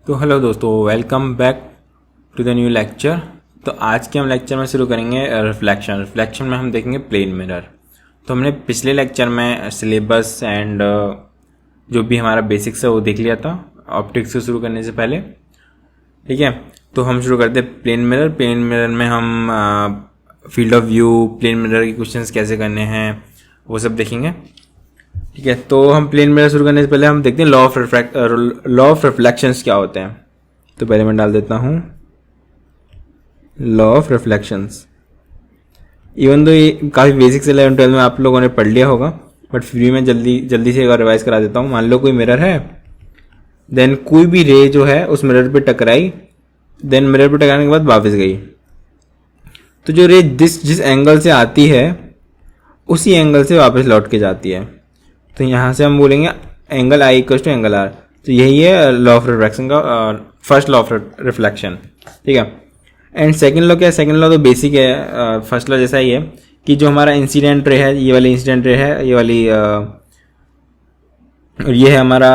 तो हेलो दोस्तों, welcome back to the new lecture. तो आज के हम लेक्चर में शुरू करेंगे रिफ्लेक्शन में हम देखेंगे प्लेन मिरर। तो हमने पिछले लेक्चर में सिलेबस एंड जो भी हमारा बेसिक्स है वो देख लिया था ऑप्टिक्स से शुरू करने से पहले। ठीक है, तो हम शुरू करते हैं प्लेन मिरर। प्लेन मिरर में हम field of view, plane mirror के क्वेश्चंस कैसे करने हैं वो सब देखेंगे। ठीक है, तो हम प्लेन मिरर शुरू करने से पहले हम देखते हैं लॉ ऑफ रिफ्लेक्शंस क्या होते हैं। तो पहले मैं डाल देता हूँ लॉ ऑफ रिफ्लेक्शंस। इवन तो ये काफ़ी बेसिक से 11-12 में आप लोगों ने पढ़ लिया होगा, बट फिर मैं जल्दी से एक बार रिवाइज करा देता हूँ। मान लो कोई मिरर है, देन कोई भी रे जो है उस मिरर पे टकराई, देन मिरर पे टकराने के बाद वापस गई। तो जो रे जिस एंगल से आती है उसी एंगल से वापस लौट के जाती है। तो यहाँ से हम बोलेंगे angle i equal to angle r. तो यही है लॉ ऑफ रिफ्लेक्शन का फर्स्ट लॉ ऑफ रिफ्लेक्शन। ठीक है, एंड सेकंड लॉ क्या है? सेकंड लॉ तो बेसिक है, फर्स्ट लॉ जैसा ही है कि जो हमारा इंसिडेंट रे है, ये वाली इंसिडेंट रे है, ये वाली ये है हमारा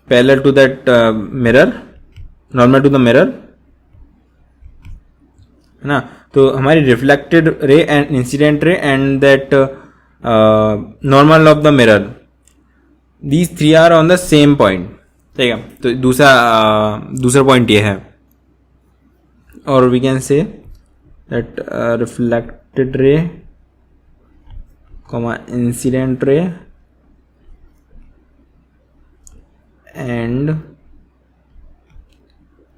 parallel to that mirror, normal to the mirror, है ना। तो हमारी reflected ray and incident ray and that normal of the mirror, these three are on the same point. ठीक है, तो दूसरा पॉइंट ये है। और we can say that reflected ray comma incident ray and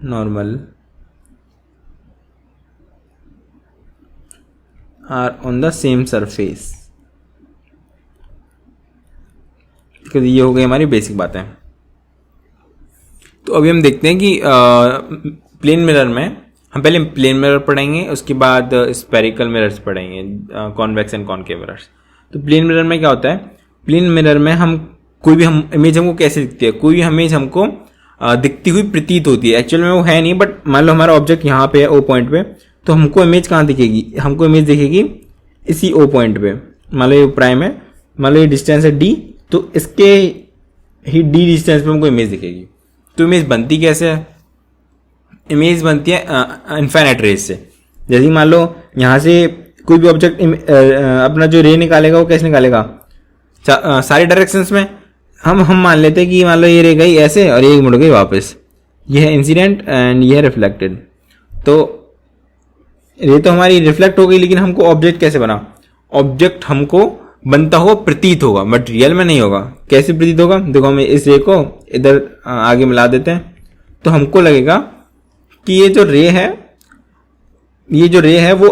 normal are on the same surface. ये हो गई हमारी बेसिक बातें। तो अभी हम देखते हैं कि प्लेन मिरर में हम पहले प्लेन मिरर पढ़ेंगे, उसके बाद स्फेरिकल मिरर्स पढ़ेंगे, कॉन्वेक्स एंड कॉनकेव मिरर्स। तो प्लेन मिरर में क्या होता है? प्लेन मिरर में हम इमेज हमको कैसे दिखती है? कोई भी इमेज हमको दिखती हुई प्रतीत होती है। एक्चुअल में वो है नहीं, बट मान लो हमारा ऑब्जेक्ट यहाँ पे है ओ पॉइंट पे, तो हमको इमेज कहाँ दिखेगी? हमको इमेज दिखेगी इसी ओ पॉइंट पे। मान लो ये प्राइम है, मान लो ये डिस्टेंस है डी, तो इसके ही डी डिस्टेंस पे हमको इमेज दिखेगी। तो इमेज बनती कैसे है? इमेज बनती है इनफाइनाइट रेज से। जैसे मान लो यहाँ से कोई भी ऑब्जेक्ट अपना जो रे निकालेगा वो कैसे निकालेगा? सारी डायरेक्शंस में। हम मान लेते हैं कि मान लो ये रे गई ऐसे और ये मुड़ गई वापस। ये है इंसिडेंट एंड ये है रिफ्लेक्टेड। तो रे तो हमारी रिफ्लेक्ट हो गई, लेकिन हमको ऑब्जेक्ट कैसे बना? ऑब्जेक्ट हमको बनता हुआ प्रतीत होगा, बट रियल में नहीं होगा। कैसे प्रतीत होगा? देखो, हम इस रे को इधर आगे मिला देते हैं, तो हमको लगेगा कि ये जो रे है वो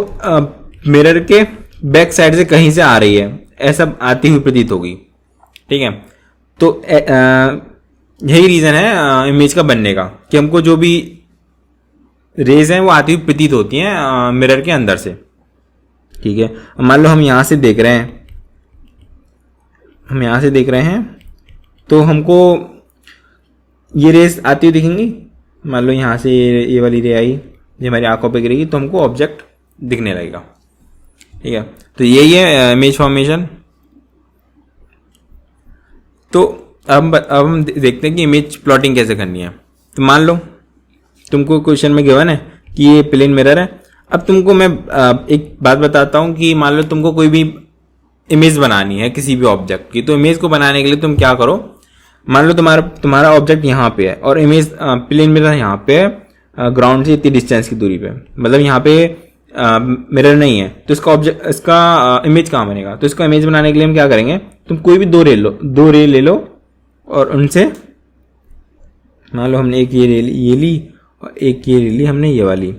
मिरर के बैक साइड से कहीं से आ रही है, ऐसा आती हुई प्रतीत होगी। ठीक है, तो यही रीजन है इमेज का बनने का, कि हमको जो भी रेज हैं वो आती हुई प्रतीत होती हैं मिरर के अंदर से। ठीक है, मान लो हम यहाँ से देख रहे हैं, तो हमको ये रेस आती हुई दिखेंगी। मान लो यहाँ से ये वाली रे आई, ये हमारी आंखों पे गिरेगी, तो हमको ऑब्जेक्ट दिखने लगेगा। ठीक है, तो यही है इमेज फॉर्मेशन। तो अब हम देखते हैं कि इमेज प्लॉटिंग कैसे करनी है। तो मान लो तुमको क्वेश्चन में गिवन है कि ये प्लेन मिरर है। अब तुमको मैं एक बात बताता हूँ कि मान लो तुमको कोई भी इमेज बनानी है किसी भी ऑब्जेक्ट की। तो इमेज को बनाने के लिए तुम क्या करो? मान लो तुम्हारा ऑब्जेक्ट यहाँ पे है और इमेज प्लेन मिरर यहाँ पे है, ग्राउंड से इतनी डिस्टेंस की दूरी पे, मतलब यहाँ पे मिरर नहीं है। तो इसका इमेज कहाँ बनेगा? तो इसका इमेज बनाने के लिए हम क्या करेंगे? तुम कोई भी दो रे ले लो और उनसे, मान लो हमने एक ये ली और एक ये ली हमने ये वाली,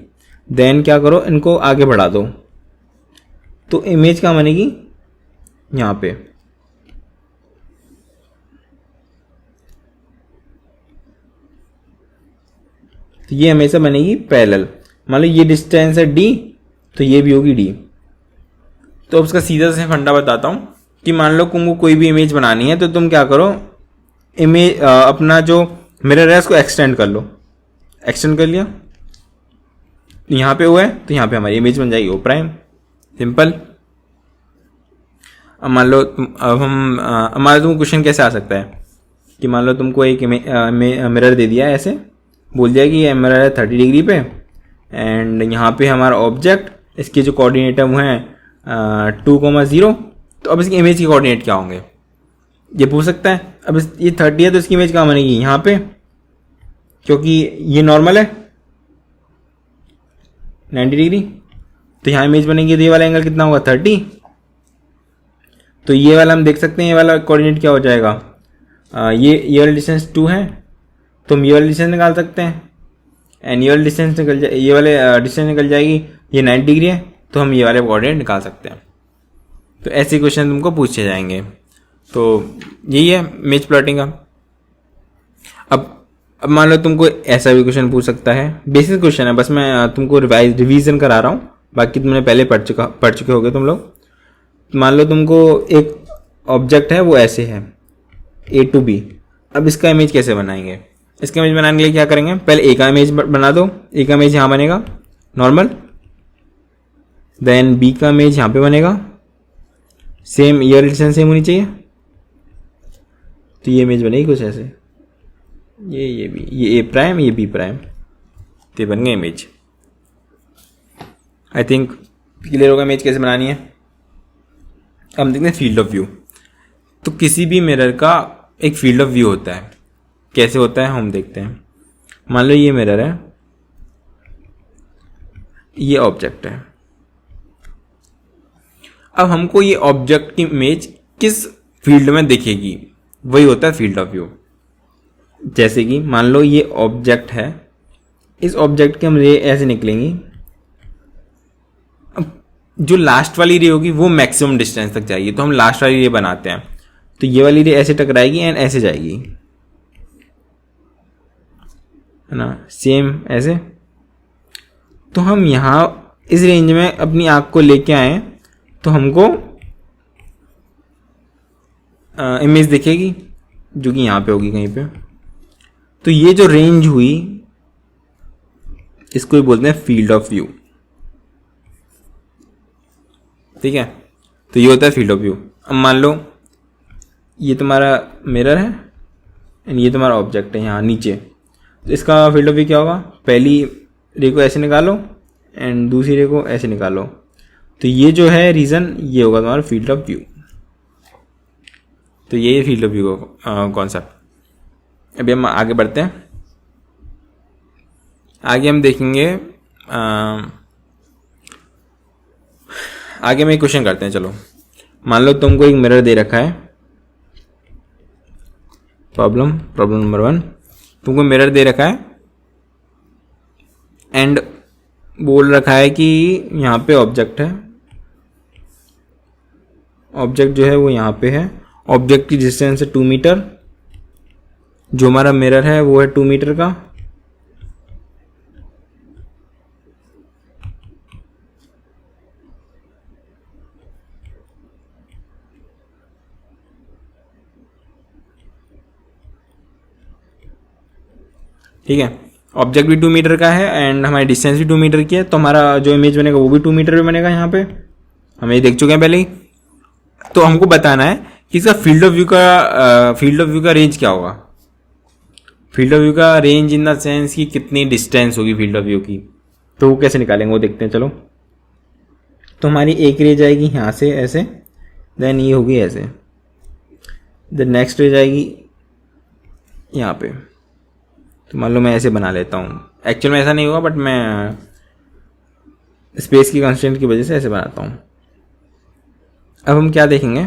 देन क्या करो? इनको आगे बढ़ा दो, तो इमेज कहाँ बनेगी? यहाँ पे। तो ये हमेशा बनेगी पैरेलल। मान लो ये डिस्टेंस है डी, तो ये भी होगी डी। तो अब उसका सीधा से फंडा बताता हूं कि मान लो तुमको कोई भी इमेज बनानी है, तो तुम क्या करो? इमेज अपना जो मिरर है उसको एक्सटेंड कर लो। एक्सटेंड कर लिया, यहाँ पे वो है, तो यहाँ पे हमारी इमेज बन जाएगी ओ प्राइम। सिंपल। अब मान लो तुम क्वेश्चन कैसे आ सकता है कि मान लो तुमको एक मिरर दे दिया है, ऐसे बोल दिया कि ये मिरर है 30 डिग्री पे, एंड यहाँ पे हमारा ऑब्जेक्ट, इसके जो कोऑर्डिनेट है वो हैं 2,0। तो अब इसकी इमेज के कोऑर्डिनेट क्या होंगे ये पूछ सकता है। अब ये 30 है तो इसकी इमेज कहाँ बनेगी, यहाँ पे, क्योंकि ये नॉर्मल है 90 डिग्री, तो यहाँ इमेज बनेगी। तो ये वाला एंगल कितना होगा 30। तो ये वाला हम देख सकते हैं, ये वाला कोऑर्डिनेट क्या हो जाएगा, ये वाला डिस्टेंस 2 है, तो हम ये वाला डिस्टेंस निकाल सकते हैं, एंड ये वाला डिस्टेंस निकल जाए, ये वाले डिस्टेंस निकल जाएगी, ये 90 डिग्री है, तो हम ये वाले कोऑर्डिनेट निकाल सकते हैं। तो ऐसे क्वेश्चन तुमको पूछे जाएंगे। तो यही है इमेज प्लॉटिंग का। अब मान लो तुमको ऐसा भी क्वेश्चन पूछ सकता है, बेसिक क्वेश्चन है, बस मैं तुमको रिवीजन करा रहा हूँ, बाकी तुमने पहले पढ़ चुके होगे तुम लोग। मान लो तुमको एक ऑब्जेक्ट है वो ऐसे है A to B। अब इसका इमेज कैसे बनाएंगे, इसका इमेज बनाने के लिए क्या करेंगे, पहले A का इमेज बना दो, A का इमेज यहाँ बनेगा नॉर्मल, देन B का इमेज यहाँ पे बनेगा, सेम ये डिस्टेंस सेम होनी चाहिए, तो ये इमेज बनेगी कुछ ऐसे, ये भी, ये A प्राइम, ये B प्राइम, तो बन गए इमेज। आई थिंक क्लियर होगा इमेज कैसे बनानी है। अब हम देखते हैं फील्ड ऑफ व्यू। तो किसी भी मिरर का एक फील्ड ऑफ व्यू होता है, कैसे होता है हम देखते हैं। मान लो ये मिरर है, ये ऑब्जेक्ट है, अब हमको ये ऑब्जेक्ट की इमेज किस फील्ड में दिखेगी, वही होता है फील्ड ऑफ व्यू। जैसे कि मान लो ये ऑब्जेक्ट है, इस ऑब्जेक्ट के हम रे ऐसे निकलेंगी, अब जो लास्ट वाली रे होगी वो मैक्सिमम डिस्टेंस तक जाएगी, तो हम लास्ट वाली रे बनाते हैं, तो ये वाली रे ऐसे टकराएगी एंड ऐसे जाएगी, है ना, सेम ऐसे। तो हम यहाँ इस रेंज में अपनी आँख को लेके आए तो हमको इमेज दिखेगी जो कि यहाँ पे होगी कहीं पे। तो ये जो रेंज हुई इसको ही बोलते हैं फील्ड ऑफ व्यू, ठीक है। तो ये होता है फील्ड ऑफ व्यू। अब मान लो ये तुम्हारा मिरर है एंड ये तुम्हारा ऑब्जेक्ट है यहाँ नीचे, तो इसका फील्ड ऑफ व्यू क्या होगा, पहली रे को ऐसे निकालो एंड दूसरी रे को ऐसे निकालो, तो ये जो है रीजन ये होगा तुम्हारा फील्ड ऑफ व्यू। तो ये फील्ड ऑफ व्यू का कॉन्सेप्ट। अभी हम आगे बढ़ते हैं, आगे हम देखेंगे, आगे में एक क्वेश्चन करते हैं। चलो मान लो तुमको एक मिरर दे रखा है, प्रॉब्लम नंबर 1, तुमको मिरर दे रखा है एंड बोल रखा है कि यहाँ पे ऑब्जेक्ट है, ऑब्जेक्ट जो है वो यहाँ पे है, ऑब्जेक्ट की डिस्टेंस है 2 मीटर, जो हमारा मिरर है वो है 2 मीटर का, ठीक है। ऑब्जेक्ट भी 2 मीटर का है एंड हमारी डिस्टेंस भी 2 मीटर की है, तो हमारा जो इमेज बनेगा वो भी 2 मीटर में बनेगा। यहाँ पे हम ये देख चुके हैं पहले ही। तो हमको बताना है कि इसका फील्ड ऑफ व्यू का रेंज क्या होगा। फील्ड ऑफ व्यू का रेंज इन द सेंस कि कितनी डिस्टेंस होगी फील्ड ऑफ व्यू की, तो वो कैसे निकालेंगे वो देखते हैं। चलो, तो हमारी एक रे जाएगी यहाँ से ऐसे, देन ये होगी ऐसे, देन नेक्स्ट रे जाएगी यहाँ पे। तो मान लो मैं ऐसे बना लेता हूँ, एक्चुअल में ऐसा नहीं होगा बट मैं स्पेस की कंस्ट्रेंट की वजह से ऐसे बनाता हूँ। अब हम क्या देखेंगे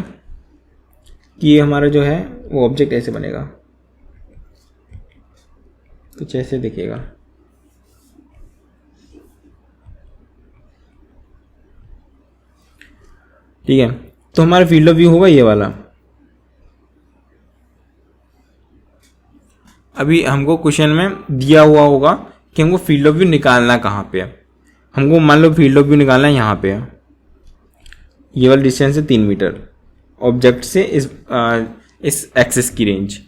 कि ये हमारा जो है वो ऑब्जेक्ट ऐसे बनेगा, कुछ ऐसे दिखेगा, ठीक है। तो हमारा फील्ड ऑफ व्यू होगा ये वाला। अभी हमको क्वेश्चन में दिया हुआ होगा कि हमको फील्ड ऑफ व्यू निकालना कहाँ पे है। हमको मान लो फील्ड ऑफ व्यू निकालना है यहाँ पे है, ये वाला डिस्टेंस है 3 मीटर ऑब्जेक्ट से इस एक्सिस की रेंज,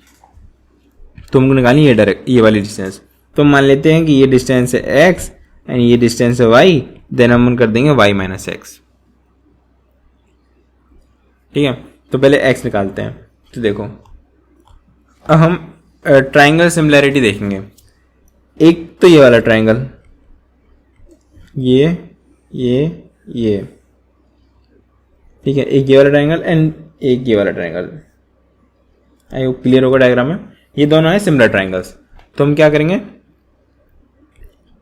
तो हमको निकालनी है डायरेक्ट ये वाली डिस्टेंस। तो मान लेते हैं कि ये डिस्टेंस है x एंड ये डिस्टेंस है y, देन हम कर देंगे y माइनस एक्स, ठीक है। तो पहले x निकालते हैं। तो देखो अब हम ट्राइंगल सिमिलैरिटी देखेंगे। एक तो ये वाला ट्राइंगल, ये ठीक है, एक ये वाला ट्राइंगल एंड एक ये वाला ट्राइंगल। आई होप क्लियर होगा डायग्राम में। ये दोनों है सिमिलर ट्राइंगल्स। तो हम क्या करेंगे,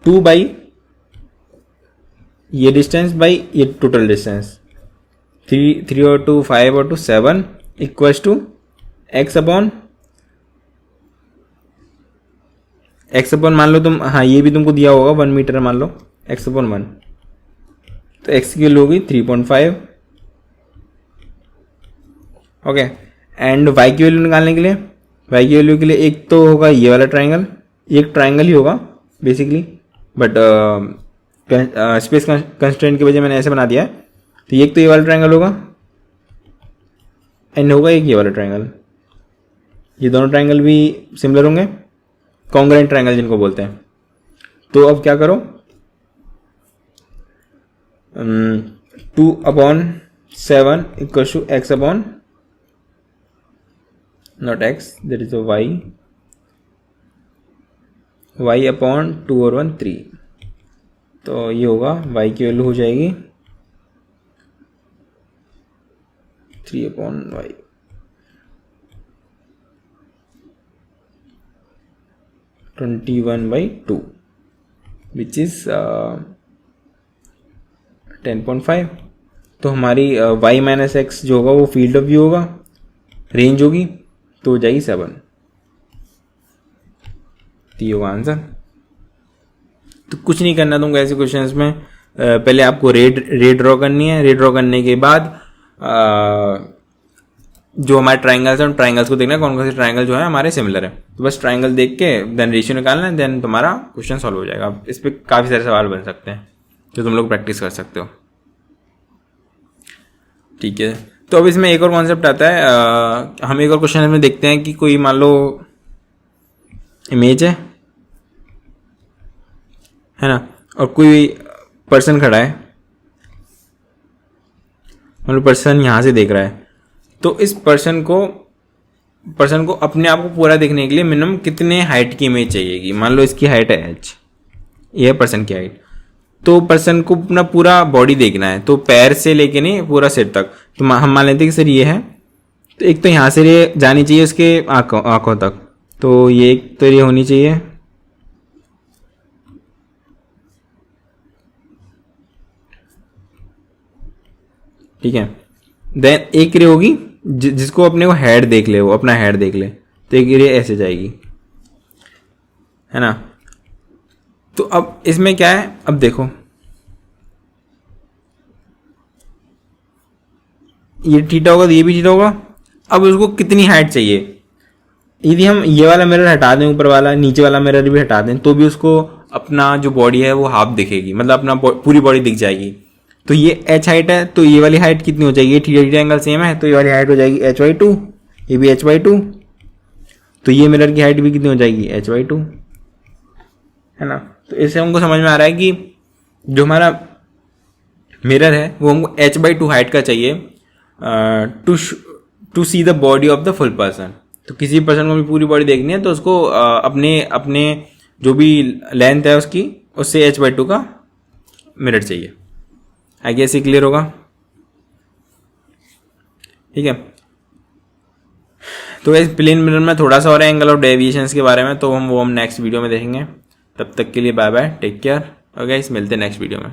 2 बाई ये डिस्टेंस बाई ये टोटल डिस्टेंस, 3 और 2 5 और 2 7 इक्वल्स टू x अपॉन मान लो तुम, हाँ ये भी तुमको दिया होगा 1 मीटर मान लो, x अपॉन 1, तो x की वैल्यू होगी 3.5। ओके, एंड y की वैल्यू निकालने के लिए, y की वैल्यू के लिए एक तो होगा ये वाला ट्राइंगल, एक ट्राइंगल ही होगा बेसिकली, बट स्पेस कंस्ट्रेंट की वजह मैंने ऐसे बना दिया है। तो एक तो ये वाला ट्राइंगल होगा एंड होगा एक ये वाला ट्राइंगल। ये दोनों ट्राइंगल भी सिमिलर होंगे, कॉन्ग्रुएंट ट्राइंगल जिनको बोलते हैं। तो अब क्या करो, 2/7 equals to x upon naught x, that is y upon 2 और 1 3। तो ये होगा y की वैल्यू हो जाएगी 3/y, ट्वेंटी 21/2 विच इज 10.5। तो हमारी y माइनस एक्स जो होगा वो फील्ड ऑफ व्यू होगा, रेंज होगी, तो हो जाएगी 7। तो ये होगा आंसर। तो कुछ नहीं करना तुमको ऐसे क्वेश्चंस में, पहले आपको रे ड्रॉ करनी है। रे ड्रॉ करने के बाद जो हमारे ट्राइंगल्स हैं उन ट्राइंगल्स को देखना है कौन कौन से ट्राइंगल जो है हमारे सिमिलर है। तो बस ट्राइंगल देख के देन रेशियो निकालना है, देन तुम्हारा क्वेश्चन सॉल्व हो जाएगा। इस पर काफ़ी सारे सवाल बन सकते हैं जो तुम लोग प्रैक्टिस कर सकते हो। ठीक है, तो अब इसमें एक और कॉन्सेप्ट आता है। हम एक और क्वेश्चन में देखते हैं कि कोई मान लो इमेज है ना, और कोई पर्सन खड़ा है, मतलब पर्सन यहाँ से देख रहा है। तो इस पर्सन को अपने आप को पूरा देखने के लिए मिनिमम कितने हाइट की इमेज चाहिएगी। मान लो इसकी हाइट है h, ये है पर्सन की हाइट। तो पर्सन को अपना पूरा बॉडी देखना है, तो पैर से लेके नहीं पूरा सिर तक। तो हम मान लेते हैं कि सर ये है, तो एक तो यहाँ से ये जानी चाहिए उसके आंखों तक, तो ये एक तो ये होनी चाहिए। ठीक है, देन एक रे होगी जिसको अपने को हेड देख ले, वो अपना हेड देख ले, तो एक रे ऐसे जाएगी, है ना। तो अब इसमें क्या है, अब देखो ये थीटा होगा तो ये भी थीटा होगा। अब उसको कितनी हाइट चाहिए, यदि हम ये वाला मिरर हटा दें, ऊपर वाला नीचे वाला मिरर भी हटा दें, तो भी उसको अपना जो बॉडी है वो हाफ दिखेगी, मतलब अपना पूरी बॉडी दिख जाएगी। तो ये h हाइट है, तो ये वाली हाइट कितनी हो जाएगी, ये थीटा एंगल सेम है, तो ये वाली हाइट हो जाएगी h/2, ये भी h/2। तो ये मिरर की हाइट भी कितनी हो जाएगी h/2, है ना। तो इससे हमको समझ में आ रहा है कि जो हमारा मिरर है वो हमको h/2 हाइट का चाहिए to see the body of the full person. तो किसी पर्सन को भी पूरी बॉडी देखनी है तो उसको अपने जो भी लेंथ है उसकी, उससे h/2 का मिरर चाहिए। आई गेस ये क्लियर होगा। ठीक है, तो इस प्लेन मिरर में थोड़ा सा और एंगल ऑफ डेविएशंस के बारे में तो वो हम नेक्स्ट वीडियो में देखेंगे। तब तक के लिए bye bye, take care, okay guys, मिलते हैं नेक्स्ट वीडियो में।